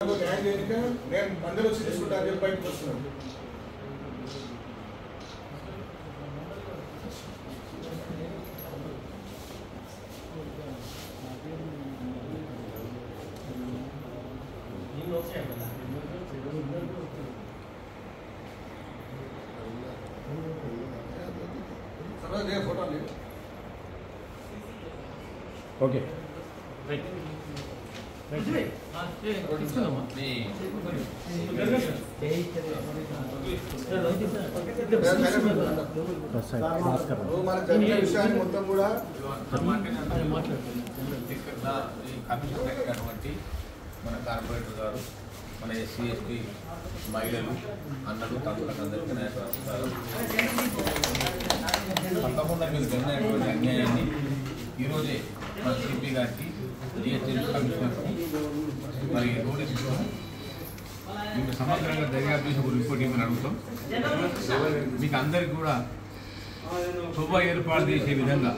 న్యాయం చేయక నేను అందరూ వచ్చి తీసుకుంటాను చెప్పి బయటకు వస్తున్నాను. ఫోటో ఓకే విషయాన్ని మొత్తం కూడా మన కార్పొరేటర్ గారు, మన ఎస్సీ ఎస్టీ మహిళలు, అన్నలు, తమ్ములకు అందరికీ నమస్కారం. తప్పకుండా మీరు జరిగినటువంటి అన్యాయాన్ని ఈరోజే మన సిపి గారికి, జిహెచ్ఎంసీ కమిషనర్కి మరి నోటీస్ ఇస్తాం. మీకు సమగ్రంగా దర్యాప్తు చేసి ఒక రిపోర్ట్ ఇవ్వని అడుగుతాం. మీకు అందరికీ కూడా శుభ ఏర్పాటు చేసే విధంగా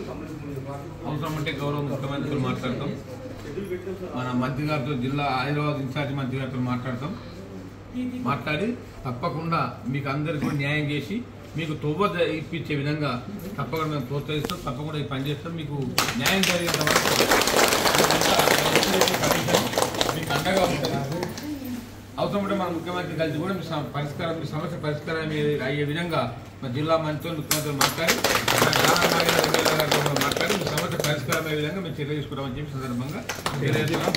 అవసరం అంటే గౌరవ ముఖ్యమంత్రులు మాట్లాడతాం, మన మంత్రి గారితో, జిల్లా హైదరాబాద్ ఇన్ఛార్జ్ మంత్రి గారితో మాట్లాడి తప్పకుండా మీకు అందరికీ కూడా న్యాయం చేసి మీకు తొవ్వ ఇప్పించే విధంగా తప్పకుండా మేము ప్రోత్సహిస్తాం. తప్పకుండా ఈ పనిచేస్తాం. మీకు న్యాయం జరిగేంత వరకు మీకు అండగా ఉంటుంది. అవసరం ఉంటే మన ముఖ్యమంత్రి కలిసి కూడా మీ సమస్య పరిష్కారం అయ్యే విధంగా మా జిల్లా మంత్రులు, ముఖ్యమంత్రులు మాట్లాడి మీ సమస్య పరిష్కారం అయ్యే విధంగా మేము చర్య తీసుకుంటామని చెప్పి సందర్భంగా తెలియజేస్తున్నాం.